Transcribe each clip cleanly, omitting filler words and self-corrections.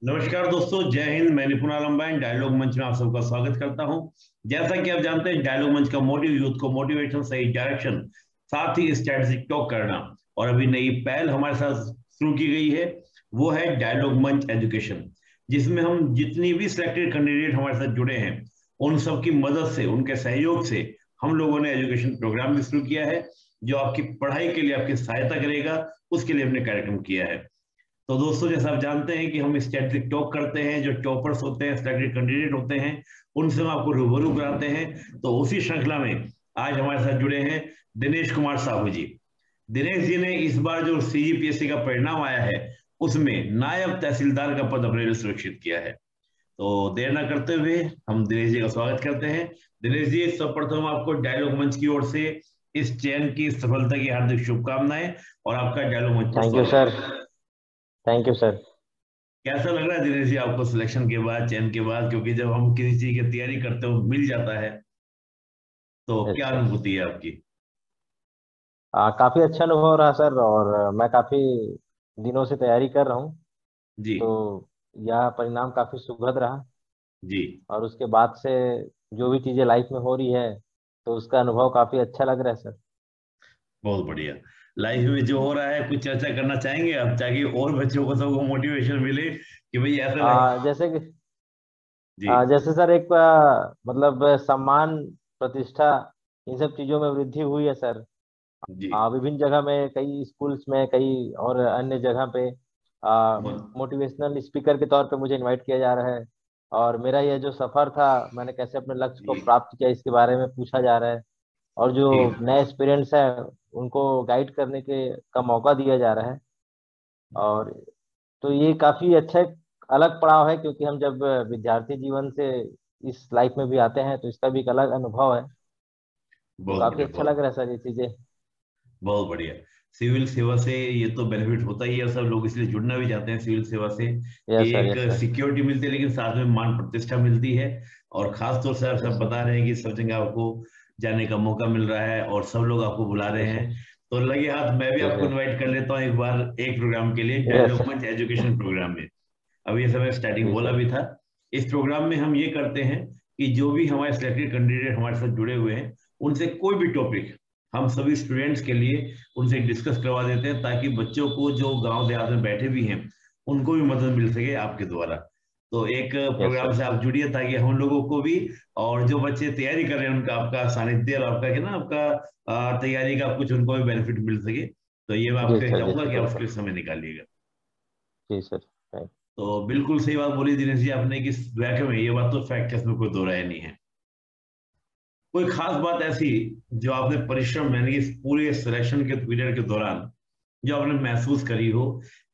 नमस्कार दोस्तों, जय हिंद। मैं निपुण आलम्बाइन डायलॉग मंच में आप सबका स्वागत करता हूं। जैसा कि आप जानते हैं, डायलॉग मंच का मोटिव यूथ को मोटिवेशन, सही डायरेक्शन, साथ ही स्ट्रेटेजिक टॉक करना। और अभी नई पहल हमारे साथ शुरू की गई है, वो है डायलॉग मंच एजुकेशन, जिसमें हम जितनी भी सिलेक्टेड कैंडिडेट हमारे साथ जुड़े हैं, उन सब की मदद से, उनके सहयोग से हम लोगों ने एजुकेशन प्रोग्राम भी शुरू किया है, जो आपकी पढ़ाई के लिए आपकी सहायता करेगा। उसके लिए हमने कार्यक्रम किया है। तो दोस्तों, जैसा आप जानते हैं कि हम स्टैटिक टॉक करते हैं, जो टॉपर्स होते हैं, सिलेक्टेड कैंडिडेट होते हैं, उनसे हम आपको रूबरू कराते हैं। तो उसी श्रृंखला में आज हमारे साथ जुड़े हैं दिनेश कुमार साहू जी। दिनेश जी ने इस बार जो सीजीपीएससी का परिणाम आया है, उसमें नायब तहसीलदार का पद अपने लिए सुरक्षित किया है। तो देर ना करते हुए हम दिनेश जी का स्वागत करते हैं। दिनेश जी, सर्वप्रथम आपको डायलॉग मंच की ओर से इस चयन की सफलता की हार्दिक शुभकामनाएं और आपका डायलॉग मंच पर थैंक यू स्वागत सर। है। Thank you sir. कैसा लग रहा है दिनेश जी आपको सिलेक्शन के बाद, चयन के बाद? क्योंकि जब हम किसी चीज की तैयारी करते हो मिल जाता है, तो क्या अच्छा। अनुभूति है आपकी? काफी अच्छा अनुभव रहा सर, और मैं काफी दिनों से तैयारी कर रहा हूँ। जी। तो यह परिणाम काफी सुखद रहा। जी। और उसके बाद से जो भी चीजें लाइफ में हो रही है, तो उसका अनुभव काफी अच्छा लग रहा है सर। बहुत बढ़िया। लाइफ में जो हो रहा है, कुछ चर्चा करना चाहेंगे आप, ताकि और बच्चों को सबको मोटिवेशन मिले कि भाई ऐसा लगे। जैसे कि जी। जैसे सर एक मतलब सम्मान, प्रतिष्ठा, इन सब चीजों में वृद्धि हुई है सर। जी। विभिन्न जगह में, कई स्कूल्स में, कई और अन्य जगह पे बहुत। मोटिवेशनल स्पीकर के तौर पे मुझे इनवाइट किया जा रहा है। और मेरा यह जो सफ़र था, मैंने कैसे अपने लक्ष्य को जी। प्राप्त किया, इसके बारे में पूछा जा रहा है। और जो जी। नए एस्पिरेंट्स हैं, उनको गाइड करने के का मौका दिया जा रहा है। और तो ये काफ़ी अच्छा एक अलग पड़ाव है, क्योंकि हम जब विद्यार्थी जीवन से इस लाइफ में भी आते हैं, तो इसका भी एक अलग अनुभव है। तो बहुत काफ़ी बढ़िया। अच्छा बहुत लग रहा है सर ये चीज़ें। बहुत बढ़िया। सिविल सेवा से ये तो बेनिफिट होता ही है, सब लोग इसलिए जुड़ना भी चाहते हैं सिविल सेवा से, कि यस सर, एक यस सर। सिक्योरिटी मिलती है, लेकिन साथ में मान प्रतिष्ठा मिलती है। और खास तौर से आप यस सब सर। बता रहे हैं कि सब जगह आपको जाने का मौका मिल रहा है और सब लोग आपको बुला रहे यस हैं। सर। तो लगे हाथ मैं भी जी आपको सर। इनवाइट कर लेता हूँ एक बार, एक प्रोग्राम के लिए, यस डेवलपमेंट एजुकेशन प्रोग्राम में। अब ये समय स्टार्टिंग जी बोला सर। भी था। इस प्रोग्राम में हम ये करते हैं कि जो भी हमारे सिलेक्टेड कैंडिडेट हमारे साथ जुड़े हुए हैं, उनसे कोई भी टॉपिक हम सभी स्टूडेंट्स के लिए उनसे डिस्कस करवा देते हैं, ताकि बच्चों को जो गांव देहात में बैठे भी हैं, उनको भी मदद मिल सके आपके द्वारा। तो एक यस प्रोग्राम सर। से आप जुड़िए, ताकि हम लोगों को भी, और जो बच्चे तैयारी कर रहे हैं उनका, आपका सानिध्य और आपका क्या ना, आपका तैयारी का कुछ उनको भी बेनिफिट मिल सके। तो ये मैं जी आपसे सर, जी चाहूंगा सर, कि आप उसके बिल्कुल। लिए समय निकालिएगा। जी सर। थैंक। तो बिल्कुल सही बात बोली दिनेश जी आपने, कि वैक्यूम में ये बात तो फैक्ट है, इसमें कोई दो राय नहीं है। कोई खास बात ऐसी जो आपने परिश्रम, यानी कि इस पूरे सिलेक्शन के पीरियड के दौरान, जो आपने महसूस करी हो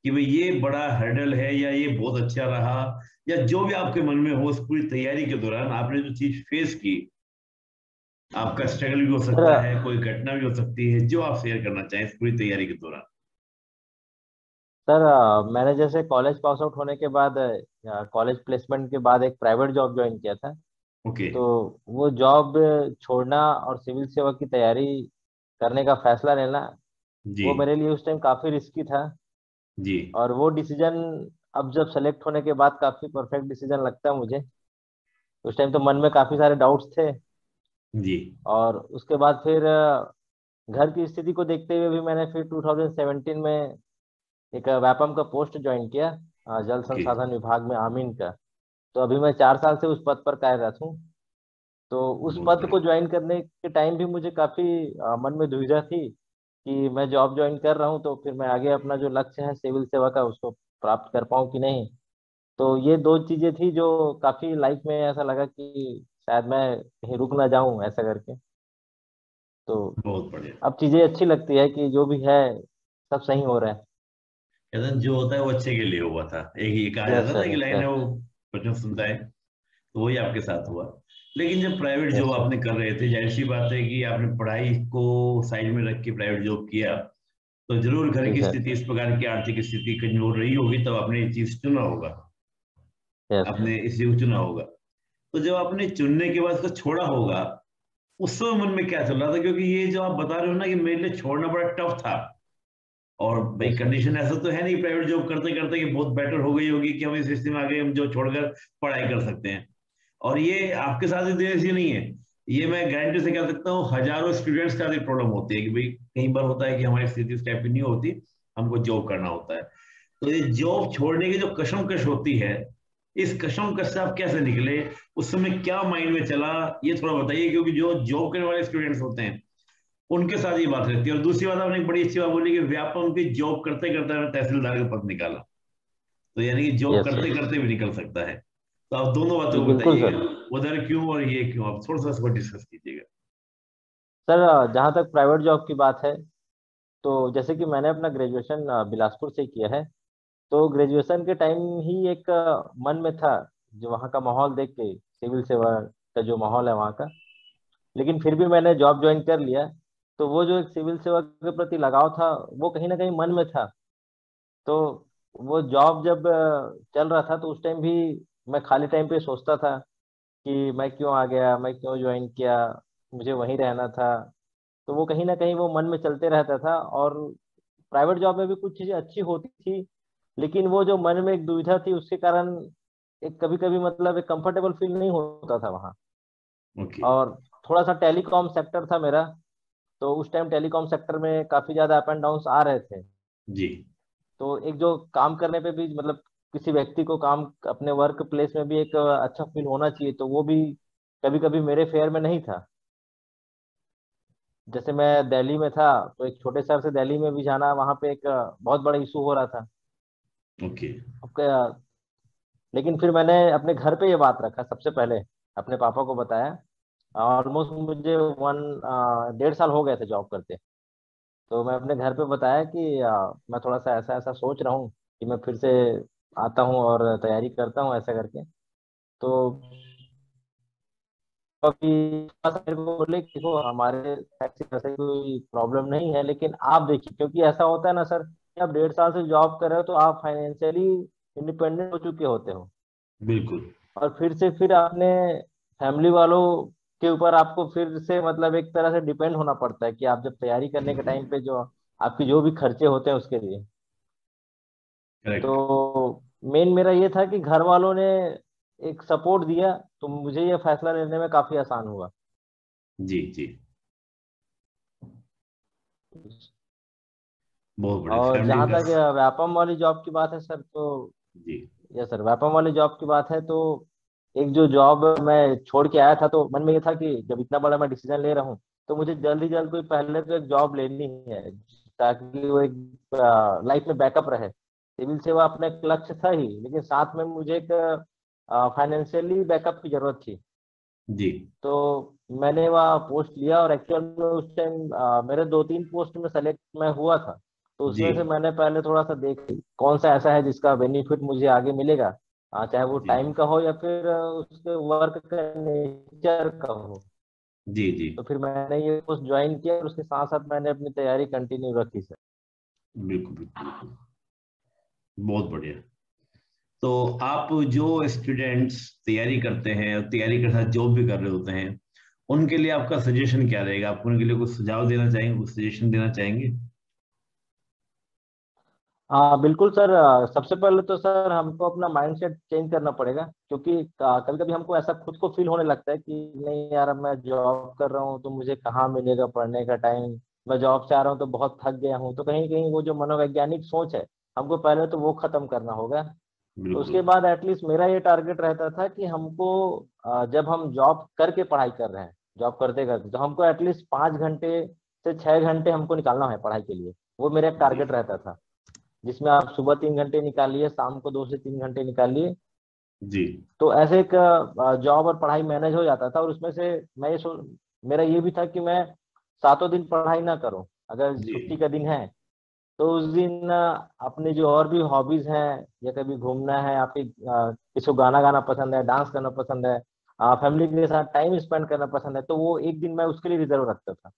कि भाई ये बड़ा हर्डल है, या ये बहुत अच्छा रहा, या जो भी आपके मन में हो, उस पूरी तैयारी के दौरान आपने जो चीज फेस की, आपका स्ट्रगल भी हो सर सकता है, कोई घटना भी हो सकती है, जो आप शेयर करना चाहें इस पूरी तैयारी के दौरान। सर मैंने जैसे कॉलेज पास आउट होने के बाद, कॉलेज प्लेसमेंट के बाद एक प्राइवेट जॉब ज्वाइन किया था। ओके। तो वो जॉब छोड़ना और सिविल सेवा की तैयारी करने का फैसला लेना, जी। वो मेरे लिए उस टाइम काफ़ी रिस्की था। जी। और वो डिसीजन अब जब सेलेक्ट होने के बाद काफ़ी परफेक्ट डिसीजन लगता है मुझे। उस टाइम तो मन में काफ़ी सारे डाउट्स थे। जी। और उसके बाद फिर घर की स्थिति को देखते हुए भी मैंने फिर 2017 में एक व्यापम का पोस्ट ज्वाइन किया, जल ओके। संसाधन विभाग में आमीन का। तो अभी मैं 4 साल से उस पद पर कार्यरत हूँ। तो उस बहुत पद को बढ़िया। ज्वाइन करने के टाइम भी मुझे काफ़ी मन में दुविधा थी कि मैं जॉब ज्वाइन कर रहा हूँ, तो फिर मैं आगे अपना जो लक्ष्य है सिविल सेवा का, उसको प्राप्त कर पाऊँ कि नहीं। तो ये दो चीज़ें थी जो काफ़ी लाइफ में ऐसा लगा कि शायद मैं कहीं रुक ना जाऊं ऐसा करके। तो बहुत बढ़िया। अब चीज़ें अच्छी लगती है कि जो भी है सब सही हो रहा है। कहते हैं, जो होता है वो अच्छे के लिए हुआ था, एक ये कहा यस जाता है ना, सर, कि यस लाइन है सर। वो, बचपन सुनता है। तो वही आपके साथ हुआ। लेकिन जब प्राइवेट यस जॉब सर। आपने कर रहे थे, जाहिर सी बात है कि आपने पढ़ाई को साइड में रख के प्राइवेट जॉब किया, तो जरूर घर जी की सर। स्थिति, इस प्रकार की आर्थिक स्थिति कमजोर रही होगी, तब आपने ये चीज चुना होगा। यस आपने इस चीज को चुना होगा। तो जब आपने चुनने के बाद इसको छोड़ा होगा, उस समय मन में क्या चल रहा था? क्योंकि ये जो आप बता रहे हो ना, कि मेरे लिए छोड़ना बड़ा टफ था, और भाई Yes, sir. कंडीशन ऐसा तो है नहीं प्राइवेट जॉब करते करते कि बहुत बेटर हो गई होगी कि हम इस स्थिति में आ गए हम जो छोड़कर पढ़ाई कर सकते हैं। और ये आपके साथ ही देश ही नहीं है, ये मैं गारंटी से कह सकता हूँ हजारों स्टूडेंट्स का भी प्रॉब्लम होती है कि भाई कई बार होता है कि हमारी स्थिति इस टाइप की नहीं होती, हमको जॉब करना होता है। तो ये जॉब छोड़ने की जो कशमकश होती है, इस कशमकश से आप कैसे निकले, उस समय क्या माइंड में चला, ये थोड़ा बताइए, क्योंकि जो जॉब करने वाले स्टूडेंट्स होते हैं उनके साथ ये बात रहती है। और दूसरी बात आपने एक बड़ी अच्छी बात बोली कि व्यापम की जॉब करते करते मैंने तहसीलदार का पद निकाला, तो यानी कि जॉब Yes, करते sir. करते भी निकल सकता है। तो आप दोनों जी बातों को बिल्कुल बताइएगा, सर। उधर क्यों और ये क्यों, आप थोड़ा सा इसको डिस्कस कीजिएगा। सर जहाँ तक प्राइवेट जॉब की बात है, तो जैसे कि मैंने अपना ग्रेजुएशन बिलासपुर से किया है। तो ग्रेजुएशन के टाइम ही एक मन में था, जो वहाँ का माहौल देख के, सिविल सेवा का जो माहौल है वहाँ का। लेकिन फिर भी मैंने जॉब ज्वाइन कर लिया। तो वो जो एक सिविल सेवा के प्रति लगाव था, वो कहीं ना कहीं मन में था। तो वो जॉब जब चल रहा था, तो उस टाइम भी मैं खाली टाइम पे सोचता था कि मैं क्यों आ गया, मैं क्यों ज्वाइन किया, मुझे वहीं रहना था। तो वो कहीं ना कहीं वो मन में चलते रहता था। और प्राइवेट जॉब में भी कुछ चीजें अच्छी होती थी, लेकिन वो जो मन में एक दुविधा थी, उसके कारण एक कभी कभी मतलब एक कंफर्टेबल फील नहीं होता था वहाँ। ओके। और थोड़ा सा टेलीकॉम सेक्टर था मेरा। तो उस टाइम टेलीकॉम सेक्टर में काफी ज्यादा अप एंड डाउन आ रहे थे। जी। तो एक जो काम करने पे भी मतलब किसी व्यक्ति को काम अपने वर्क प्लेस में भी एक अच्छा फील होना चाहिए, तो वो भी कभी कभी मेरे फेयर में नहीं था। जैसे मैं दिल्ली में था, तो एक छोटे शहर से दिल्ली में भी जाना, वहाँ पे एक बहुत बड़ा इशू हो रहा था। ओके। अब लेकिन फिर मैंने अपने घर पे ये बात रखा सबसे पहले, अपने पापा को बताया। ऑलमोस्ट मुझे 1.5 साल हो गए थे जॉब करते। तो मैं अपने घर पे बताया कि मैं थोड़ा सा ऐसा ऐसा सोच रहा हूँ कि मैं फिर से आता हूँ और तैयारी करता हूँ ऐसा करके। तो अभी थोड़ा सा मेरे को बोले कि देखो, हमारे साइड से वैसे कोई प्रॉब्लम नहीं है, लेकिन आप देखिए, क्योंकि ऐसा होता है ना सर कि आप 1.5 साल से जॉब कर रहे हो, तो आप फाइनेंशियली इंडिपेंडेंट हो चुके होते हो। बिल्कुल। और फिर आपने फैमिली वालों के ऊपर आपको फिर से मतलब एक तरह से डिपेंड होना पड़ता है कि आप जब तैयारी करने के टाइम पे जो आपकी जो भी खर्चे होते हैं उसके लिए। करेक्ट। तो मेन मेरा ये था कि घर वालों ने एक सपोर्ट दिया, तो मुझे ये फैसला लेने में काफी आसान हुआ। जी जी। बहुत बढ़िया, और फैमिली जहाँ का। तक व्यापम वाली जॉब की बात है सर, तो जी यस सर, व्यापम वाली जॉब की बात है, तो एक जो जॉब मैं छोड़ के आया था, तो मन में ये था कि जब इतना बड़ा मैं डिसीजन ले रहा हूँ, तो मुझे जल्दी जल्द कोई पहले तो एक जॉब लेनी है, ताकि वो एक लाइफ में बैकअप रहे। सिविल सेवा अपना एक लक्ष्य था ही, लेकिन साथ में मुझे एक फाइनेंशियली बैकअप की जरूरत थी। जी। तो मैंने वहाँ पोस्ट लिया, और एक्चुअल में उस टाइम मेरे 2-3 पोस्ट में सेलेक्ट मैं हुआ था। तो जी उसमें से मैंने पहले थोड़ा सा देख कौन सा ऐसा है जिसका बेनिफिट मुझे आगे मिलेगा, चाहे वो जी टाइम का हो या फिर उसके वर्क का नेचर का हो। जी जी। तो फिर मैंने ये पोस्ट ज्वाइन किया, और उसके साथ साथ मैंने अपनी तैयारी कंटिन्यू रखी सर। बिल्कुल बिल्कुल बिल्कुल। बहुत बढ़िया। तो आप जो स्टूडेंट्स तैयारी करते हैं और तैयारी के साथ जॉब भी कर रहे होते हैं, उनके लिए आपका सजेशन क्या रहेगा, आप उनके लिए कुछ सुझाव देना चाहेंगे, कुछ सजेशन देना चाहेंगे। हाँ बिल्कुल सर। सबसे पहले तो सर हमको अपना माइंडसेट चेंज करना पड़ेगा, क्योंकि कभी कभी हमको ऐसा खुद को फील होने लगता है कि नहीं यार, अब मैं जॉब कर रहा हूँ तो मुझे कहाँ मिलेगा पढ़ने का टाइम। मैं जॉब से आ रहा हूँ तो बहुत थक गया हूँ। तो कहीं कहीं वो जो मनोवैज्ञानिक सोच है, हमको पहले तो वो खत्म करना होगा। तो उसके बिल्कुल। बाद एटलीस्ट मेरा ये टारगेट रहता था कि हमको जब हम जॉब करके पढ़ाई कर रहे हैं, जॉब करते करते, तो हमको एटलीस्ट 5 घंटे से 6 घंटे हमको निकालना है पढ़ाई के लिए। वो मेरा एक जी टारगेट रहता था, जिसमें आप सुबह 3 घंटे निकालिए, शाम को 2 से 3 घंटे निकालिए। जी तो ऐसे एक जॉब और पढ़ाई मैनेज हो जाता था। और उसमें से मैं मेरा ये भी था कि मैं सातों दिन पढ़ाई ना करूं। अगर जी छुट्टी का दिन है, तो उस दिन अपने जो और भी हॉबीज हैं, या कभी घूमना है, आपकी किसी को गाना गाना पसंद है, डांस करना पसंद है, फैमिली के साथ टाइम स्पेंड करना पसंद है, तो वो एक दिन मैं उसके लिए रिजर्व रखता था।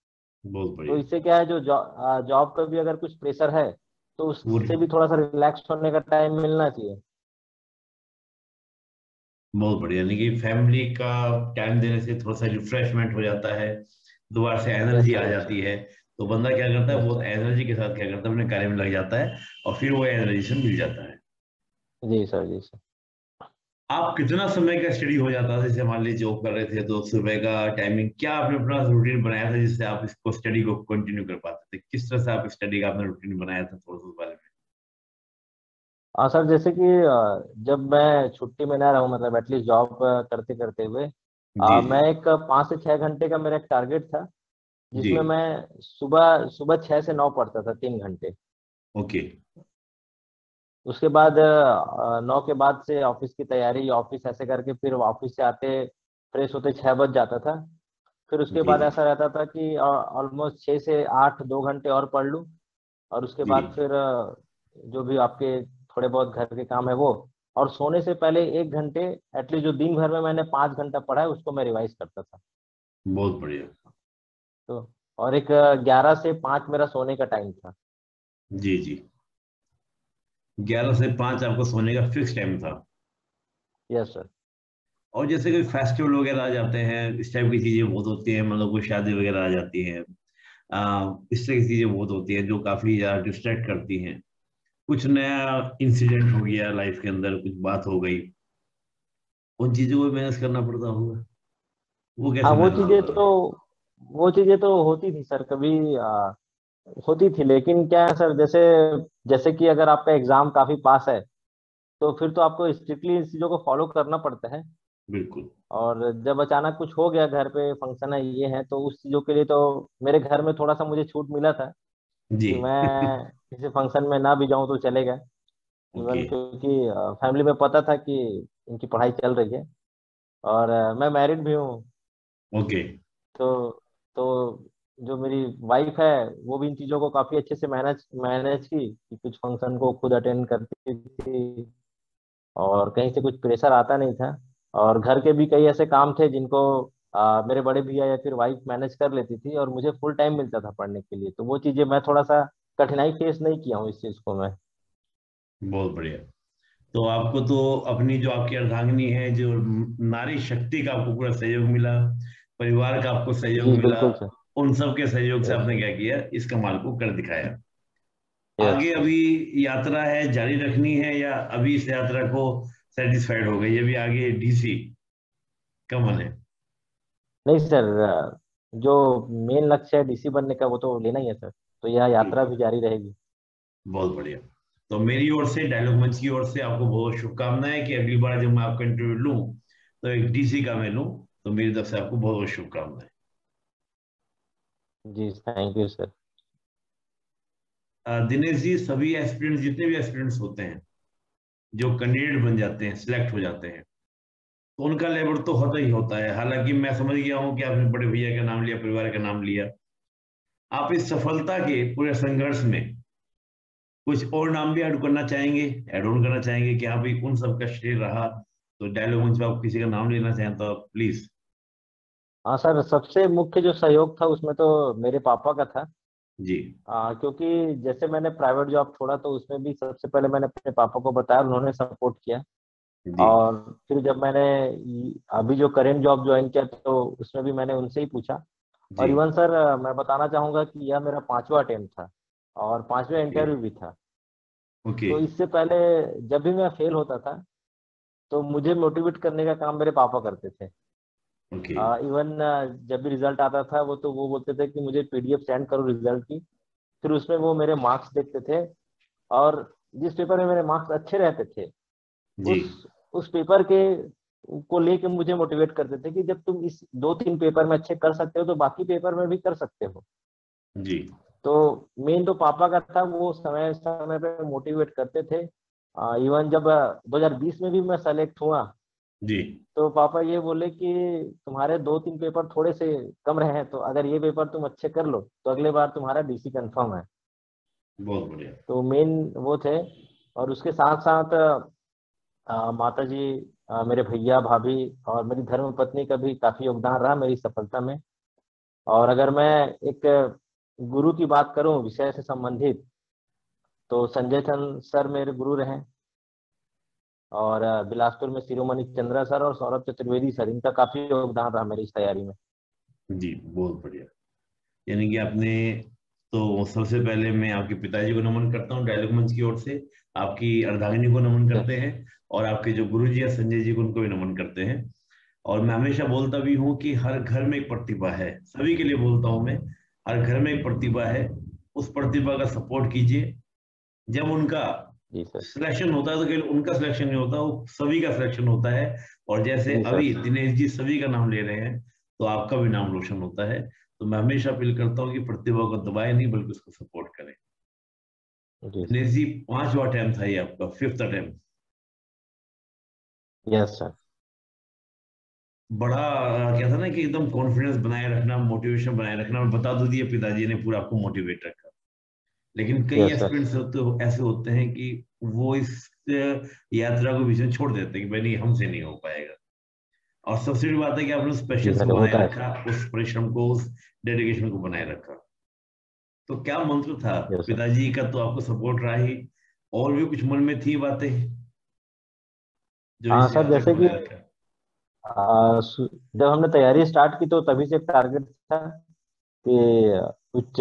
बहुत तो बढ़िया। इससे क्या है, जो जॉब का भी अगर कुछ प्रेशर है, तो पूरी। उससे भी थोड़ा सा रिलैक्स होने का टाइम मिलना चाहिए। बहुत बढ़िया, यानी कि फैमिली का टाइम देने से थोड़ा सा रिफ्रेशमेंट हो जाता है, दोबारा से यस एनर्जी आ सर, यस जाती सर। है। तो बंदा क्या करता है, यस बहुत सर। एनर्जी के साथ क्या करता है, अपने कार्य में लग जाता है और फिर वो एनर्जी से मिल जाता है। जी सर, जी सर। आप कितना समय का स्टडी हो जाता है, जैसे मान लीजिए जॉब कर रहे थे तो सुबह का टाइमिंग क्या आपने अपना रूटीन बनाया था जिससे आप इसको स्टडी को कंटिन्यू कर पाते थे? किस तरह से आप स्टडी का अपना रूटीन बनाया था, थोड़ा सा उस बारे हाँ सर, जैसे कि जब मैं छुट्टी में ना रहूँ, मतलब एटलीस्ट जॉब करते करते हुए, में। जी जी। मैं एक 5 से 6 घंटे का मेरा एक टारगेट था, जी। जिसमें मैं सुबह सुबह 6 से 9 पढ़ता था, 3 घंटे। ओके। उसके बाद 9 के बाद से ऑफिस की तैयारी, ऑफिस ऐसे करके फिर ऑफिस से आते फ्रेश होते 6 बज जाता था। फिर उसके जी बाद जी। ऐसा रहता था कि ऑलमोस्ट 6 से 8 2 घंटे और पढ़ लूँ। और उसके जी। बाद फिर जो भी आपके थोड़े बहुत घर के काम है वो, और सोने से पहले 1 घंटे, एटलीस्ट जो दिन भर में मैंने 5 घंटा पढ़ा है उसको मैं रिवाइज करता था। बहुत बढ़िया। तो और एक 11 से 5 मेरा सोने का टाइम था। जी जी। 11 से 5 आपको सोने का फिक्स टाइम था। Yes sir. और जैसे कोई फेस्टिवल वगैरह आ जाते हैं, इस टाइप की चीजें बहुत होती हैं, मतलब कोई शादी वगैरह आ जाती है, इस तरह की चीजें बहुत होती हैं जो काफी ज्यादा डिस्ट्रैक्ट करती हैं। कुछ नया इंसिडेंट हो गया लाइफ के अंदर, कुछ बात हो गई, उन चीजों को मैनेज करना पड़ता होगा, वो हाँ, कैसे मैनेज होता है? वो चीजें तो होती थी सर, कभी होती थी, लेकिन क्या है सर, जैसे जैसे कि अगर आपका एग्जाम काफी पास है, तो फिर तो आपको स्ट्रिक्टली इन चीजों को फॉलो करना पड़ता है। बिल्कुल। और जब अचानक कुछ हो गया, घर पे फंक्शन है, ये है, तो उस चीजों के लिए तो मेरे घर में थोड़ा सा मुझे छूट मिला था जी। कि मैं किसी फंक्शन में ना भी जाऊं तो चलेगा। ओके। इवन क्योंकि फैमिली में पता था कि इनकी पढ़ाई चल रही है, और मैं मैरिड भी हूँ। ओके। तो तो जो मेरी वाइफ है, वो भी इन चीज़ों को काफ़ी अच्छे से मैनेज मैनेज की, कि कुछ फंक्शन को खुद अटेंड करती थी, और कहीं से कुछ प्रेशर आता नहीं था। और घर के भी कई ऐसे काम थे जिनको मेरे बड़े भैया या फिर वाइफ मैनेज कर लेती थी, और मुझे फुल टाइम मिलता था पढ़ने के लिए। तो वो चीज़ें मैं थोड़ा सा कठिनाई फेस नहीं किया हूँ इस चीज़ को मैं। बहुत बढ़िया। तो आपको तो अपनी जो आपकी अर्धांगिनी है, जो नारी शक्ति का आपको पूरा सहयोग मिला, परिवार का आपको सहयोग जी मिला, बिल्कुल सर। उन सब के सहयोग से यस आपने सर। क्या किया, इस कमाल को कर दिखाया। यस आगे सर। अभी यात्रा है, जारी रखनी है, या अभी इस यात्रा को सेटिस्फाइड हो गई, अभी आगे डीसी का मन है? नहीं सर, जो मेन लक्ष्य है डीसी बनने का, वो तो लेना ही है सर। तो यह यात्रा बिल्कुल। भी जारी रहेगी। बहुत बढ़िया। तो मेरी ओर से, डायलॉग मंच की ओर से आपको बहुत शुभकामनाएं कि अगली बार जब मैं आपका इंटरव्यू लूं तो एक डीसी का मैं लूं। तो मेरी तरफ से आपको बहुत बहुत शुभकामनाएं। जी thank you sir. Dinesh ji, सभी एस्पिरेंट्स, जितने भी एस्पिरेंट्स होते हैं, जो कैंडिडेट बन जाते हैं, सिलेक्ट हो जाते हैं, तो उनका लेवल तो होता ही होता है। हालांकि मैं समझ गया हूं कि आपने बड़े भैया का नाम लिया, परिवार का नाम लिया। आप इस सफलता के पूरे संघर्ष में कुछ और नाम भी ऐड करना चाहेंगे, ऐड ऑन करना चाहेंगे कि हाँ भाई उन सब का श्रेय रहा? तो डायलॉग मंच में आप किसी का नाम लेना चाहें तो आप प्लीज। हाँ सर, सबसे मुख्य जो सहयोग था उसमें तो मेरे पापा का था। जी क्योंकि जैसे मैंने प्राइवेट जॉब छोड़ा, तो उसमें भी सबसे पहले मैंने अपने पापा को बताया, उन्होंने सपोर्ट किया। जी। और फिर जब मैंने अभी जो करेंट जॉब ज्वाइन किया, तो उसमें भी मैंने उनसे ही पूछा। जी। और इवन सर, मैं बताना चाहूंगा कि यह मेरा 5वां अटेम्प्ट था, और 5वें ओके। इंटरव्यू भी था। ओके। तो इससे पहले जब भी मैं फेल होता था, तो मुझे मोटिवेट करने का काम मेरे पापा करते थे। ओके। इवन जब भी रिजल्ट आता था, वो तो वो बोलते थे कि मुझे पीडीएफ सेंड करो रिजल्ट की। फिर उसमें वो मेरे मार्क्स देखते थे, और जिस पेपर में मेरे मार्क्स अच्छे रहते थे, जी उस उस पेपर के को लेके मुझे मोटिवेट करते थे कि जब तुम इस 2-3 पेपर में अच्छे कर सकते हो, तो बाकी पेपर में भी कर सकते हो। जी। तो मेन तो पापा का था, वो समय समय पे मोटिवेट करते थे। इवन जब 2020 में भी मैं सेलेक्ट हुआ, जी। तो पापा ये बोले कि तुम्हारे 2-3 पेपर थोड़े से कम रहे हैं, तो अगर ये पेपर तुम अच्छे कर लो, तो अगले बार तुम्हारा डीसी कंफर्म है। बहुत बढ़िया। तो मेन वो थे। और उसके साथ साथ माता जी, मेरे भैया भाभी, और मेरी धर्म पत्नी का भी काफी योगदान रहा मेरी सफलता में। और अगर मैं एक गुरु की बात करूं विषय से संबंधित, तो संजय चंद सर मेरे गुरु रहे। और बिलासपुर में शिरोमणि चंद्रा सर और सौरभ चतुर्वेदी सर, इनका काफी योगदान रहा मेरी इस तैयारी में। जी बहुत बढ़िया। यानी कि आपने तो सबसे पहले मैं आपके पिताजी को नमन करता हूँ डायलॉग मंच की ओर से, आपकी अर्धांगिनी को नमन करते हैं, और आपके जो गुरु जी है संजय जी को, उनको भी नमन करते हैं। और मैं हमेशा बोलता भी हूँ कि हर घर में एक प्रतिभा है, सभी के लिए बोलता हूँ मैं, हर घर में एक प्रतिभा है, उस प्रतिभा का सपोर्ट कीजिए। जब उनका जी सर। सिलेक्शन होता है तो केवल उनका सिलेक्शन नहीं होता, वो सभी का सिलेक्शन होता है। और जैसे जी सर। अभी दिनेश जी सभी का नाम ले रहे हैं, तो आपका भी नाम रोशन होता है। तो मैं हमेशा अपील करता हूँ कि प्रतिभा को दबाए नहीं, बल्कि उसको सपोर्ट करें। जी सर। दिनेश जी, 5वां अटेम्प्ट था ये आपका, 5th अटेम्प्ट। Yes sir. बड़ा क्या था ना कि एकदम कॉन्फिडेंस बनाए रखना, मोटिवेशन बनाए रखना, और बता दो दिए पिताजी ने पूरा आपको मोटिवेट रखा। लेकिन कई यस सर। एस्पिरेंट्स ऐसे होते हैं कि वो इस यात्रा को बीच में छोड़ देते हैं कि भाई नहीं, हमसे नहीं हो पाएगा। और सबसे बड़ी बात है कि आपने उस जी पेशेंस सर, को बनाए होता है सर। रखा, उस परिश्रम को, उस डेडिकेशन को बनाए रखा। तो क्या मंत्र था यस सर। पिताजी का, तो आपको सपोर्ट रहा ही, और भी कुछ मन में थी बातें जो हाँ इस सर, यात्रा को जैसे कि बनाए रखा? जब हमने तैयारी स्टार्ट की तो तभी से एक टारगेट था कि उच्च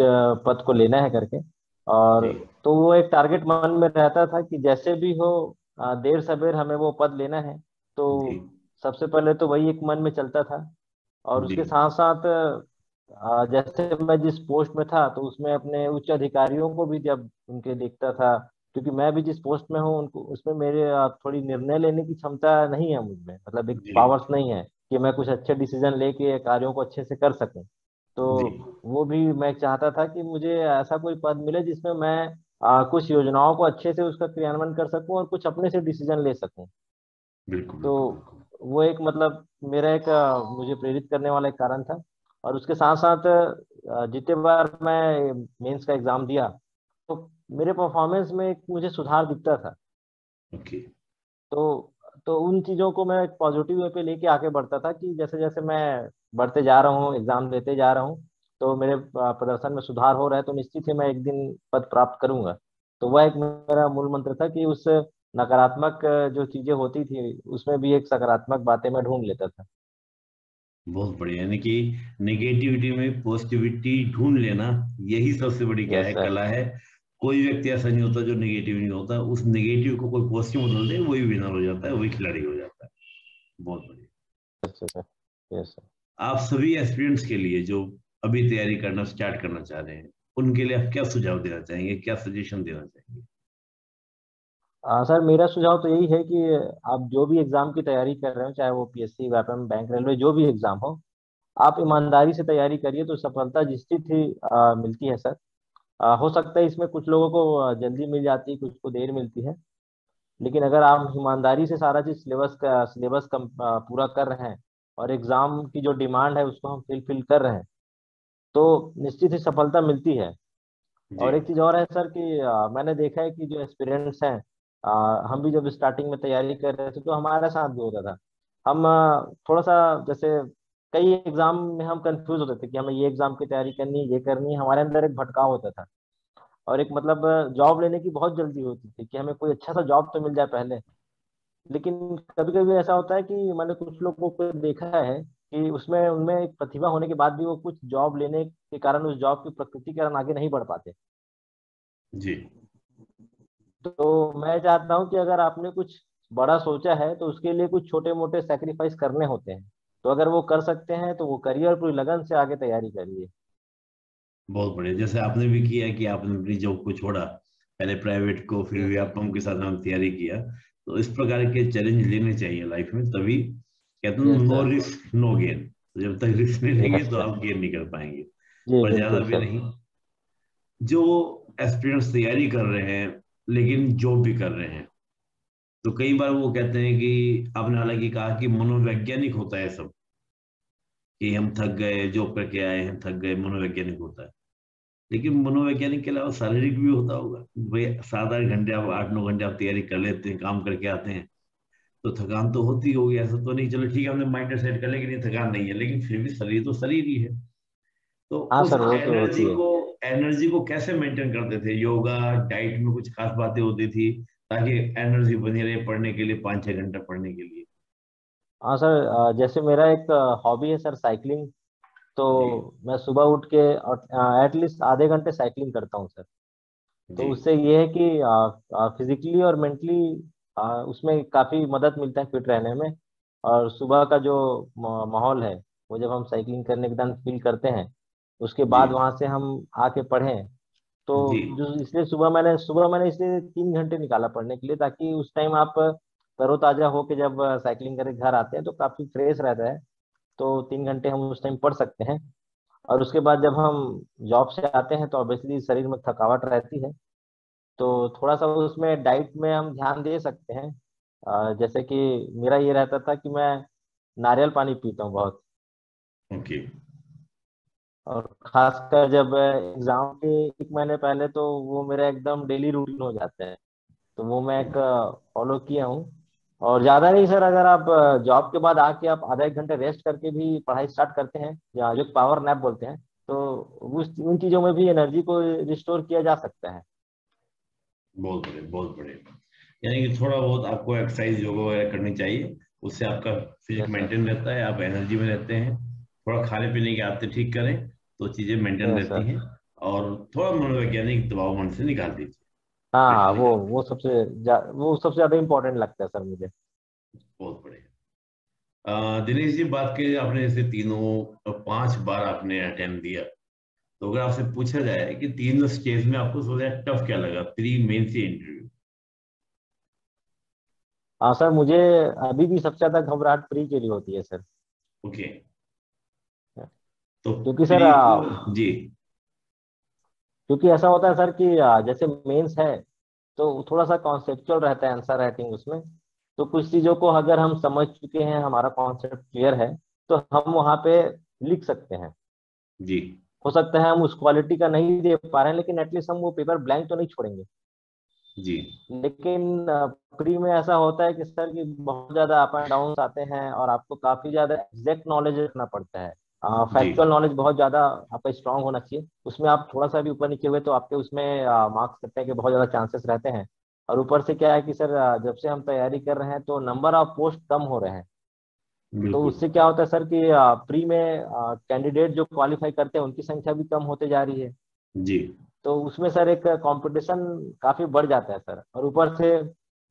पद को लेना है करके। और जी तो वो एक टारगेट मन में रहता था कि जैसे भी हो देर सबेर हमें वो पद लेना है। तो जी सबसे पहले तो वही एक मन में चलता था। और जी उसके साथ साथ जैसे मैं जिस पोस्ट में था तो उसमें अपने उच्च अधिकारियों को भी जब उनके देखता था, क्योंकि मैं भी जिस पोस्ट में हूँ उनको उसमें मेरे थोड़ी निर्णय लेने की क्षमता नहीं है मुझ में, मतलब एक जी पावर्स नहीं है कि मैं कुछ अच्छे डिसीजन लेके कार्यों को अच्छे से कर सकूं। तो जी वो भी मैं चाहता था कि मुझे ऐसा कोई पद मिले जिसमें मैं कुछ योजनाओं को अच्छे से उसका क्रियान्वयन कर सकूं और कुछ अपने से डिसीजन ले सकूं। बिल्कुल तो बिल्कुल बिल्कुल। वो एक मतलब मेरा एक मुझे प्रेरित करने वाला एक कारण था। और उसके साथ साथ जितने बार मैं मेंस का एग्जाम दिया तो मेरे परफॉर्मेंस में एक मुझे सुधार दिखता था। ओके। तो उन चीज़ों को मैं एक पॉजिटिव वे पे लेके आगे बढ़ता था कि जैसे जैसे मैं बढ़ते जा रहा हूँ, एग्जाम देते जा रहा हूँ, तो मेरे प्रदर्शन में सुधार हो रहा है, तो निश्चित ही मैं एक दिन पद प्राप्त करूंगा। तो वह एक मेरा मूल मंत्र था कि उस नकारात्मक जो चीजें होती थी उसमें भी एक सकारात्मक बातें मैं ढूंढ लेता था। बहुत बढ़िया, यानी कि नेगेटिविटी में पॉजिटिविटी ढूंढ लेना, यही सबसे बड़ी क्या यस है, सर। कला है। कोई व्यक्ति ऐसा नहीं होता जो नेगेटिव नहीं होता, उस नेगेटिव को कोई पॉजिटिव बदल दे, वही विनर हो जाता है, वही खिलाड़ी हो जाता है। बहुत बढ़िया। Yes sir. Yes sir. आप सभी एस्पिरेंट्स के लिए जो अभी तैयारी करना स्टार्ट करना चाह रहे हैं, उनके लिए आप क्या सुझाव देना चाहेंगे, क्या सजेशन देना चाहेंगे? सर, मेरा सुझाव तो यही है कि आप जो भी एग्जाम की तैयारी कर रहे हो, चाहे वो पीएससी, व्यापम, बैंक, रेलवे, जो भी एग्जाम हो, आप ईमानदारी से तैयारी करिए तो सफलता निश्चित ही मिलती है सर। हो सकता है इसमें कुछ लोगों को जल्दी मिल जाती है, कुछ को देर मिलती है। लेकिन अगर आप ईमानदारी से सारा चीज सिलेबस कम पूरा कर रहे हैं और एग्जाम की जो डिमांड है उसको हम फिल कर रहे हैं, तो निश्चित ही सफलता मिलती है। जी और एक चीज और है सर कि मैंने देखा है कि जो एस्पिरेंट्स हैं, हम भी जब स्टार्टिंग में तैयारी कर रहे थे तो हमारे साथ भी होता था। हम थोड़ा सा जैसे कई एग्जाम में हम कंफ्यूज होते थे कि हमें ये एग्जाम की तैयारी करनी है, ये करनी है, हमारे अंदर एक भटकाव होता था। और एक मतलब जॉब लेने की बहुत जल्दी होती थी कि हमें कोई अच्छा सा जॉब तो मिल जाए पहले। लेकिन कभी कभी ऐसा होता है कि मैंने कुछ लोगों को देखा है कि उसमें उनमें एक प्रतिभा होने के बाद भी वो कुछ जॉब लेने के कारण उस जॉब की प्रकृति के कारण आगे नहीं बढ़ पाते। जी। तो मैं चाहता हूँ कि अगर आपने कुछ बड़ा सोचा है तो उसके लिए कुछ छोटे मोटे सेक्रीफाइस करने होते हैं। तो अगर वो कर सकते हैं तो वो करिए और पूरी लगन से आगे तैयारी करिए। बहुत बढ़िया, जैसे आपने भी किया कि आपने अपनी जॉब को छोड़ा, पहले प्राइवेट को, फिर यस सर। व्यापम के साथ आपने तैयारी किया। तो इस प्रकार के चैलेंज लेने चाहिए लाइफ में, तभी कहते हैं yes no sir. Risk no gain. तो जब तक रिस्क नहीं लेंगे यस तो सर। आप गेन नहीं कर पाएंगे। जी पर ज्यादा बिल्कुल भी सर। नहीं। जो एस्पिरेंट्स तैयारी कर रहे हैं लेकिन जॉब भी कर रहे हैं, तो कई बार वो कहते हैं कि आपने हालांकि कहा कि मनोवैज्ञानिक होता है सब, कि हम थक गए, जॉब करके आए हैं, थक गए, मनोवैज्ञानिक होता है। लेकिन मनोवैज्ञानिक के अलावा शारीरिक भी होता होगा। भाई 7-8 घंटे आप, 8-9 घंटे आप तैयारी कर लेते हैं, काम करके आते हैं, तो थकान तो होती होगी। ऐसा तो नहीं, चलो ठीक है हमने माइंड सेट कर लिया कि नहीं थकान नहीं है, लेकिन फिर भी शरीर तो शरीर ही है। तो हाँ उस सर, वो तो होती है। एनर्जी को कैसे मेंटेन करते थे? योगा, डाइट में कुछ खास बातें होती थी ताकि एनर्जी बनी रहे पढ़ने के लिए, 5-6 घंटा पढ़ने के लिए? हाँ सर, जैसे मेरा एक हॉबी है सर, साइकिलिंग। जी तो मैं सुबह उठ के एटलीस्ट आधे घंटे साइकिलिंग करता हूँ सर। तो जी उससे ये है कि फिजिकली और मेंटली उसमें काफ़ी मदद मिलता है फिट रहने में। और सुबह का जो माहौल है, वो जब हम साइकिलिंग करने के दौरान फील करते हैं, उसके जी बाद वहाँ से हम आके पढ़ें, तो जी जो इसलिए सुबह मैंने इसलिए 3 घंटे निकाला पढ़ने के लिए, ताकि उस टाइम आप तरोताजा होके जब साइकिलिंग करके घर आते हैं तो काफ़ी फ्रेश रहता है। तो 3 घंटे हम उस टाइम पढ़ सकते हैं। और उसके बाद जब हम जॉब से आते हैं तो ऑब्वियसली शरीर में थकावट रहती है। तो थोड़ा सा उसमें डाइट में हम ध्यान दे सकते हैं। जैसे कि मेरा ये रहता था कि मैं नारियल पानी पीता हूँ बहुत। ओके और खासकर जब एग्जाम के 1 महीने पहले तो वो मेरा एकदम डेली रूटीन हो जाता है। तो वो मैं एक फॉलो किया हूँ। और ज्यादा नहीं सर, अगर आप जॉब के बाद आके आप आधा 1 घंटे रेस्ट करके भी पढ़ाई स्टार्ट करते हैं, या जो पावर नैप बोलते हैं, तो उस उन चीजों में भी एनर्जी को रिस्टोर किया जा सकता है। बहुत बढ़िया बहुत बढ़िया। यानी कि थोड़ा बहुत आपको एक्सरसाइज योगा वगैरह करनी चाहिए, उससे आपका फिजिक यस सर। मेंटेन रहता है, आप एनर्जी में रहते हैं। थोड़ा खाने पीने की आदतें ठीक करें तो चीजें मेंटेन यस रहती सर। हैं। और थोड़ा मनोवैज्ञानिक दबाव मन से निकाल दीजिए, हाँ हाँ, प्रेशर निकाल दीजिए। वो सबसे ज्यादा इम्पोर्टेंट लगता है सर मुझे। बहुत बढ़िया। दिनेश जी, बात की आपने जैसे तीनों 5 बार आपने अटेम्प्ट दिया, तो अगर आपसे पूछा जाए कि तीनों स्टेज में आपको सबसे टफ क्या लगा, प्री मेन से इंटरव्यू? हाँ सर, मुझे अभी भी सबसे ज्यादा घबराहट प्री के लिए होती है सर। ओके, तो क्योंकि सर प्री को। जी क्योंकि ऐसा होता है सर कि जैसे मेंस है तो थोड़ा सा कॉन्सेप्चुअल रहता है आंसर राइटिंग उसमें। तो कुछ चीजों को अगर हम समझ चुके हैं, हमारा कॉन्सेप्ट क्लियर है, तो हम वहाँ पे लिख सकते हैं। जी हो सकता है हम उस क्वालिटी का नहीं दे पा रहे हैं, लेकिन एटलीस्ट हम वो पेपर ब्लैंक तो नहीं छोड़ेंगे। जी लेकिन प्री में ऐसा होता है कि सर कि बहुत ज्यादा अप एंड डाउन आते हैं, और आपको काफी ज्यादा एग्जैक्ट नॉलेज रखना पड़ता है। जी फैक्चुअल नॉलेज बहुत ज्यादा आपका स्ट्रांग होना चाहिए। उसमें आप थोड़ा सा भी ऊपर नीचे हुए तो आपके उसमें मार्क्स कटने के बहुत ज्यादा चांसेस रहते हैं। और ऊपर से क्या है कि सर जब से हम तैयारी कर रहे हैं तो नंबर ऑफ पोस्ट कम हो रहे हैं। तो बिल्कुल। उससे क्या होता है सर कि प्री में कैंडिडेट जो क्वालिफाई करते हैं उनकी संख्या भी कम होते जा रही है। जी तो उसमें सर एक कंपटीशन काफी बढ़ जाता है सर। और ऊपर से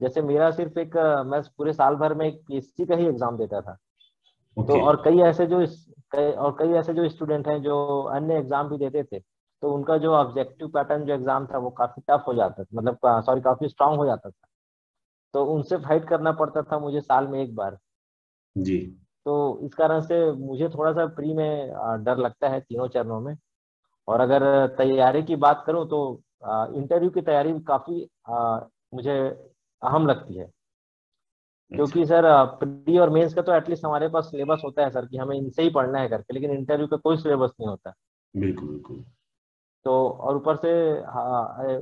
जैसे मेरा सिर्फ मैं पूरे साल भर में एक पीएससी का ही एग्जाम देता था। तो ओके और कई ऐसे जो स्टूडेंट हैं जो अन्य एग्जाम भी देते थे, तो उनका जो ऑब्जेक्टिव पैटर्न जो एग्जाम था वो काफी टफ हो जाता था, मतलब सॉरी काफी स्ट्रांग हो जाता था। तो उनसे फाइट करना पड़ता था मुझे साल में एक बार। जी तो इस कारण से मुझे थोड़ा सा प्री में डर लगता है तीनों चरणों में। और अगर तैयारी की बात करूं तो इंटरव्यू की तैयारी काफी मुझे अहम लगती है। अच्छा। क्योंकि सर प्री और मेंस का तो एटलीस्ट हमारे पास सिलेबस होता है सर कि हमें इनसे ही पढ़ना है करके, लेकिन इंटरव्यू का कोई सिलेबस नहीं होता। बिल्कुल बिल्कुल। तो और ऊपर से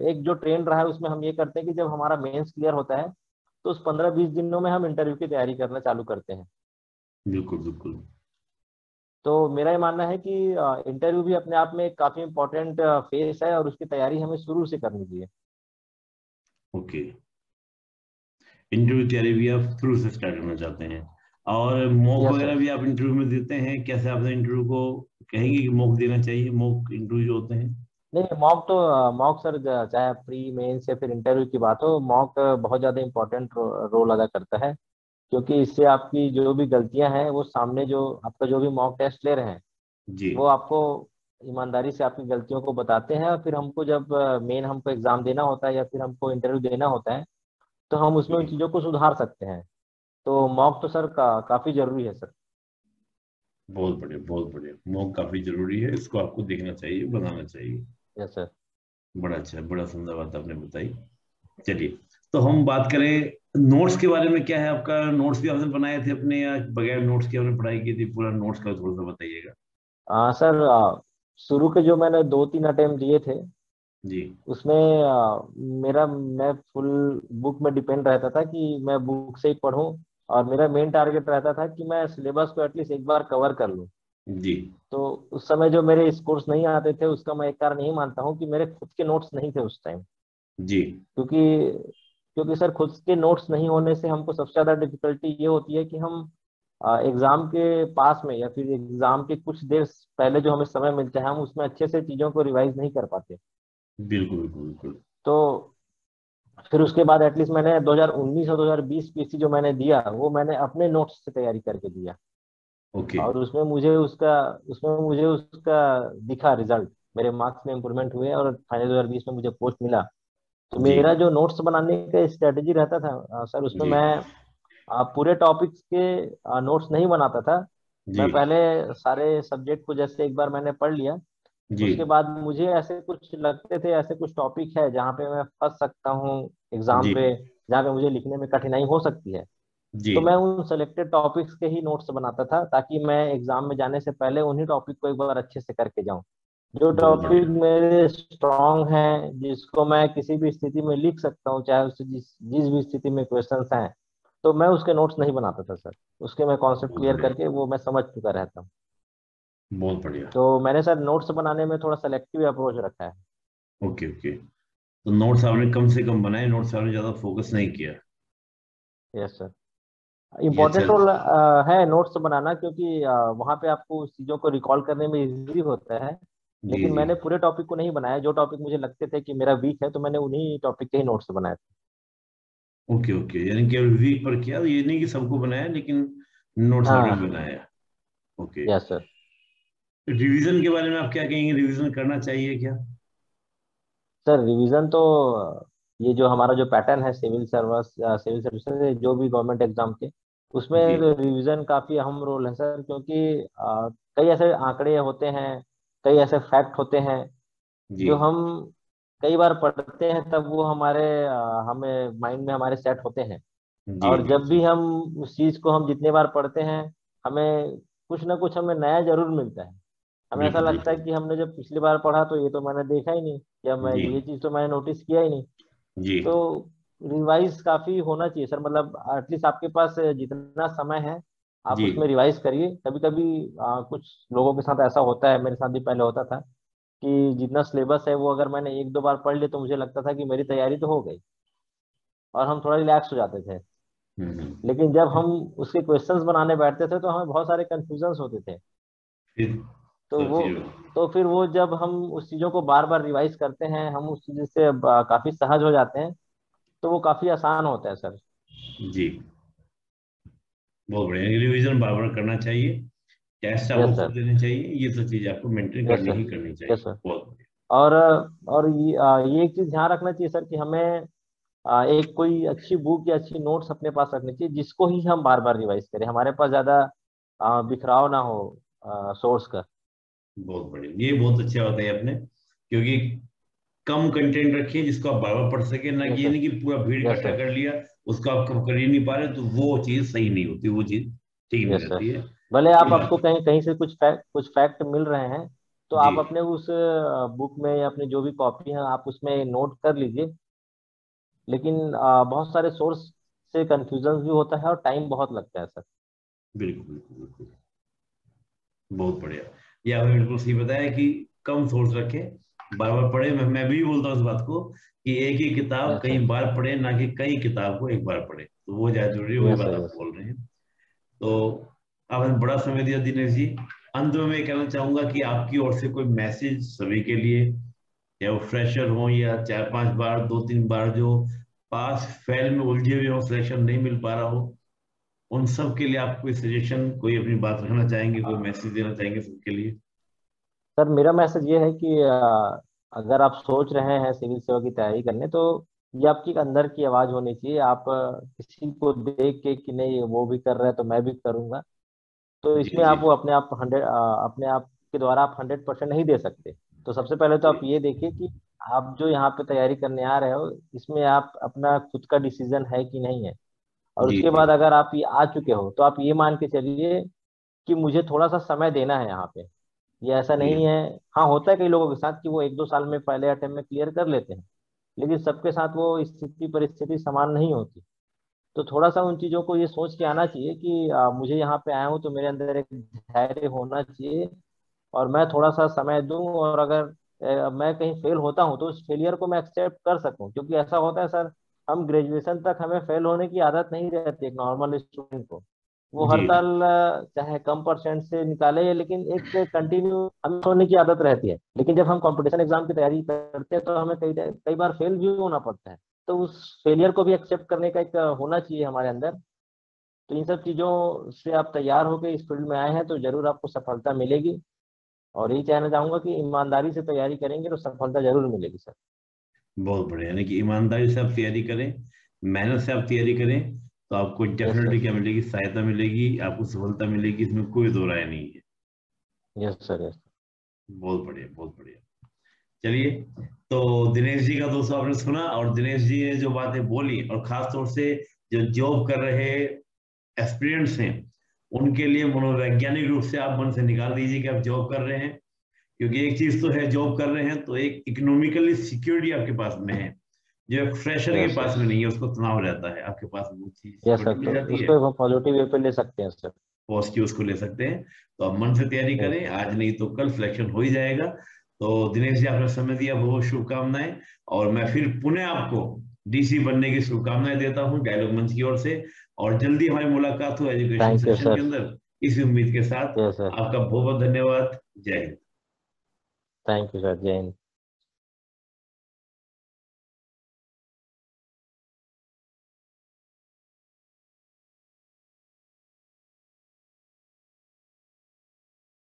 एक जो ट्रेंड रहा है उसमें हम ये करते हैं कि जब हमारा मेंस क्लियर होता है तो उस 15-20 दिनों में हम इंटरव्यू की तैयारी करना चालू करते हैं। बिल्कुल बिल्कुल। तो मेरा ये मानना है कि इंटरव्यू भी अपने आप में एक काफी इंपॉर्टेंट फेस है, और उसकी तैयारी हमें शुरू से करनी चाहिए। ओके, इंटरव्यू तैयारी भी आप शुरू से स्टार्ट करना चाहते हैं, और मॉक यस वगैरह सर। भी आप इंटरव्यू में देते हैं? कैसे आप इंटरव्यू को कहेंगे कि मॉक देना चाहिए, मॉक इंटरव्यू जो होते हैं? नहीं, मॉक सर चाहे प्री मेंस या फिर इंटरव्यू की बात हो, मॉक बहुत ज़्यादा इम्पोर्टेंट रोल अदा करता है। क्योंकि इससे आपकी जो भी गलतियां हैं वो सामने जो आपका जो भी मॉक टेस्ट ले रहे हैं जी वो आपको ईमानदारी से आपकी गलतियों को बताते हैं। और फिर हमको जब मेन हमको एग्जाम देना होता है या फिर हमको इंटरव्यू देना होता है, तो हम उसमें उन जी। चीज़ों को सुधार सकते हैं। तो मॉक तो सर काफ़ी ज़रूरी है सर। बहुत बढ़िया बहुत बढ़िया, मॉक काफी जरूरी है, इसको आपको देखना चाहिए, बनाना चाहिए। Yes sir. बड़ा अच्छा, बड़ा सुंदर बात आपने बताई। चलिए, तो हम बात करें नोट्स के बारे में। क्या है आपका, नोट्स भी आपने बनाए थे अपने, या बगैर नोट्स के आपने पढ़ाई की थी? पूरा नोट्स का थोड़ा सा बताइएगा। सर शुरू के जो मैंने 2-3 अटेम्प्ट दिए थे जी उसमें मैं फुल बुक में डिपेंड रहता था कि मैं बुक से ही पढूं। और मेरा मेन टारगेट रहता था कि मैं सिलेबस को एटलीस्ट एक बार कवर कर लूं। जी तो उस समय जो मेरे स्कोर्स नहीं आते थे उसका मैं एक कारण यही मानता हूँ कि मेरे खुद के नोट्स नहीं थे उस टाइम। जी क्योंकि क्योंकि सर खुद के नोट्स नहीं होने से हमको सबसे ज्यादा डिफिकल्टी ये होती है कि हम एग्जाम के पास में या फिर एग्जाम के कुछ देर पहले जो हमें समय मिलता है हम उसमें अच्छे से चीजों को रिवाइज नहीं कर पाते। बिल्कुल बिल्कुल बिल्कुल। तो फिर उसके बाद एटलीस्ट मैंने 2019 और 2020 पीसी जो मैंने दिया वो मैंने अपने नोट्स से तैयारी करके दिया। ओके। और उसमें मुझे उसका दिखा रिजल्ट, मेरे मार्क्स में इंप्रूवमेंट हुए और फाइनल 2020 में मुझे पोस्ट मिला। तो जी मेरा जो नोट्स बनाने का स्ट्रेटेजी रहता था सर, उसमें जी मैं पूरे टॉपिक्स के नोट्स नहीं बनाता था। जी मैं पहले सारे सब्जेक्ट को जैसे एक बार मैंने पढ़ लिया, जी उसके बाद मुझे ऐसे कुछ लगते थे, ऐसे कुछ टॉपिक है जहाँ पे मैं फंस सकता हूँ एग्जाम जी पे, जहाँ पे मुझे लिखने में कठिनाई हो सकती है। जी। तो मैं उन सेलेक्टेड टॉपिक्स के ही नोट्स बनाता था ताकि मैं एग्जाम में जाने से पहले उन्हीं टॉपिक को एक बार अच्छे से करके जाऊं। जो बहुत टॉपिक बढ़िया। मेरे स्ट्रांग हैं, जिसको मैं किसी भी स्थिति में लिख सकता हूँ, चाहे उससे जिस जिस भी स्थिति में क्वेश्चंस हैं, तो मैं उसके नोट्स नहीं बनाता था सर। उसके मैं कॉन्सेप्ट बहुत क्लियर बढ़िया। करके वो मैं समझ चुका रहता हूँ। बहुत बढ़िया। तो मैंने सर नोट्स बनाने में थोड़ा सेलेक्टिव अप्रोच रखा है। Okay okay. तो नोट्स आपने कम से कम बनाए, नोट्स आपने ज्यादा फोकस नहीं किया। Yes sir. ये अच्छा। इम्पोर्टेंट रोल है नोट्स बनाना, क्योंकि वहाँ पे आपको उस चीज़ों को रिकॉल करने में इजी होता है। जी लेकिन जी। मैंने पूरे टॉपिक को नहीं बनाया, जो टॉपिक मुझे लगते थे कि मेरा वीक है तो मैंने उन्हीं टॉपिक के ही नोट्स बनाए ओके ओके, यानी कि वीक पर किया, ये नहीं कि सबको बनाया, लेकिन थे। नोट्स आपने हाँ। बनाया। ओके। Yes sir. रिवीजन के बारे में आप क्या कहेंगे, रिवीजन करना चाहिए क्या? सर रिवीजन तो ये जो हमारा जो पैटर्न है सिविल सर्विसेज जो भी गवर्नमेंट एग्जाम के, उसमें जी रिवीजन काफी अहम रोल है सर, क्योंकि कई ऐसे आंकड़े होते हैं, कई ऐसे फैक्ट होते हैं जी जो हम कई बार पढ़ते हैं तब वो हमें माइंड में हमारे सेट होते हैं। जी और जी जब जी। भी हम उस चीज को हम जितने बार पढ़ते हैं, हमें कुछ ना कुछ हमें नया जरूर मिलता है। हमें ऐसा बिल्कुल लगता है बिल्कुल। कि हमने जब पिछली बार पढ़ा तो ये तो मैंने देखा ही नहीं, या मैं जी ये चीज तो मैंने नोटिस किया ही नहीं। जी तो रिवाइज काफी होना चाहिए सर, मतलब एटलीस्ट आपके पास जितना समय है आप जी। उसमें रिवाइज करिए। कभी कभी कुछ लोगों के साथ ऐसा होता है, मेरे साथ भी पहले होता था कि जितना सिलेबस है वो अगर मैंने एक दो बार पढ़ लिया तो मुझे लगता था कि मेरी तैयारी तो हो गई और हम थोड़ा रिलैक्स हो जाते थे। हम्म। लेकिन जब हम उसके क्वेश्चंस बनाने बैठते थे तो हमें बहुत सारे कंफ्यूजन्स होते थे। फिर तो सब वो चीजों। तो फिर वो जब हम उस चीज़ों को बार बार रिवाइज करते हैं, हम उस चीज़ से काफी सहज हो जाते हैं, तो वो काफी आसान होता है सर। जी। बहुत बढ़िया, रिवीजन बार बार करना चाहिए, टेस्ट आपको यस खुद सर। देने चाहिए, ये सब चीजें आपको मेंटेन यस करनी सर। ही करनी यस चाहिए। सर। बहुत बढ़िया। और ये एक चीज ध्यान रखना चाहिए सर कि हमें एक कोई अच्छी बुक या अच्छी नोट्स अपने पास रखनी चाहिए जिसको ही हम बार बार रिवाइज करें, हमारे पास ज्यादा बिखराव ना हो सोर्स का। बहुत बढ़िया, ये बहुत अच्छा होता है आपने, क्योंकि कम कंटेंट रखिए जिसको आप बार बार पढ़ सके ना, कि यस ये सर। नहीं कि पूरा भीड़ यस इकट्ठा सर। कर लिया, उसको आप कब कर ही नहीं पा रहे, तो वो चीज सही नहीं होती, वो चीज ठीक नहीं यस सर। रहती है। भले ये आप आपको बात। कहीं कहीं से कुछ फैक्ट मिल रहे हैं, तो जी आप अपने उस बुक में या अपनी जो भी कॉपी है आप उसमें नोट कर लीजिए। लेकिन बहुत सारे सोर्स से कंफ्यूजन भी होता है और टाइम बहुत लगता है सर। बिल्कुल बिल्कुल बिल्कुल। बहुत बढ़िया। ये आपने बिल्कुल सही बताया कि कम सोर्स रखें, बार बार पढ़े। मैं भी बोलता हूँ इस बात को कि एक ही किताब यस कई सर। बार पढ़े, ना कि कई किताब को एक बार पढ़े, तो वो ज्यादा जरूरी है, वही यस बात सर। आप यस सर। बोल रहे हैं। तो आपने बड़ा समय दिया दिनेश जी। अंत में मैं कहना चाहूंगा कि आपकी ओर से कोई मैसेज सभी के लिए, या वो फ्रेशर हो या 4-5 बार 2-3 बार जो पास फेल में उलझे हुए हो, सिलेक्शन नहीं मिल पा रहा हो, उन सब के लिए आप कोई सजेशन, कोई अपनी बात रखना चाहेंगे, कोई मैसेज देना चाहेंगे सबके लिए? सर मेरा मैसेज ये है कि अगर आप सोच रहे हैं सिविल सेवा की तैयारी करने, तो ये आपकी एक अंदर की आवाज होनी चाहिए। आप किसी को देख के कि नहीं वो भी कर रहा है तो मैं भी करूंगा, तो जी इसमें जी आप वो अपने आप के द्वारा आप 100% नहीं दे सकते। तो सबसे पहले तो जी आप ये देखिए कि आप जो यहाँ पे तैयारी करने आ रहे हो इसमें आप अपना खुद का डिसीजन है कि नहीं है। और जी उसके जी बाद अगर आप ये आ चुके हो तो आप ये मान के चलिए कि मुझे थोड़ा सा समय देना है यहाँ पे। ये ऐसा जी। नहीं है। हाँ, होता है कई लोगों के साथ कि वो एक दो साल में पहले अटेम्प्ट में क्लियर कर लेते हैं, लेकिन सबके साथ वो स्थिति परिस्थिति समान नहीं होती। तो थोड़ा सा उन चीजों को ये सोच के आना चाहिए कि मुझे यहाँ पे आया हूँ तो मेरे अंदर एक धैर्य होना चाहिए और मैं थोड़ा सा समय दूं। और अगर मैं कहीं फेल होता हूँ तो उस फेलियर को मैं एक्सेप्ट कर सकूं, क्योंकि ऐसा होता है सर, हम ग्रेजुएशन तक हमें फेल होने की आदत नहीं रहती एक नॉर्मल स्टूडेंट को। वो हर जी साल चाहे कम परसेंट से निकाले, लेकिन एक कंटिन्यू हमें होने की आदत रहती है। लेकिन जब हम कंपटीशन एग्जाम की तैयारी करते हैं तो हमें कई बार फेल भी होना पड़ता है। तो उस फेलियर को भी एक्सेप्ट करने का एक होना चाहिए हमारे अंदर। तो इन सब चीजों से आप तैयार होकर इस फील्ड में आए हैं तो जरूर आपको सफलता मिलेगी। और यही कहना चाहूंगा कि ईमानदारी से तैयारी करेंगे तो सफलता जरूर मिलेगी सर। बहुत बढ़िया, यानी कि ईमानदारी से आप तैयारी करें, मेहनत से आप तैयारी करें, तो आपको यस डेफिनेटली सर। क्या मिलेगी, सहायता मिलेगी, आपको सफलता मिलेगी, इसमें कोई दो राय नहीं है। Yes sir. यस। बहुत बढ़िया, बहुत बढ़िया। चलिए, तो दिनेश जी का दोस्तों आपने सुना, और दिनेश जी ने जो बातें बोली, और खास तौर से जो जॉब कर रहे एस्पिरेंट्स हैं, उनके लिए मनोवैज्ञानिक रूप से आप मन से निकाल दीजिए कि आप जॉब कर रहे हैं। क्योंकि एक चीज तो है, जॉब कर रहे हैं तो एक इकोनॉमिकली सिक्योरिटी आपके पास में है, जो एक फ्रेशर के यस पास यस। में नहीं है, उसको तनाव रहता है। आपके पास वो चीज यस सर, सिक्योरिटी मिल तो जाती है, उसको पॉजिटिव वे पे ले सकते हैं सर। पॉजिटिव उसको ले सकते हैं। तो आप मन से तैयारी यस। करें, आज नहीं तो कल सिलेक्शन हो ही जाएगा। तो दिनेश जी, आपने समय दिया, बहुत शुभकामनाएं। और मैं फिर पुनः आपको डीसी बनने की शुभकामनाएं देता हूं डायलॉग मंच की ओर से। और जल्दी हमारी मुलाकात हो एजुकेशन थैंक यू सेशन के सर। अंदर, इसी उम्मीद के साथ। Yes sir. आपका बहुत बहुत धन्यवाद। जय हिंद। Thank you sir. जय हिंद।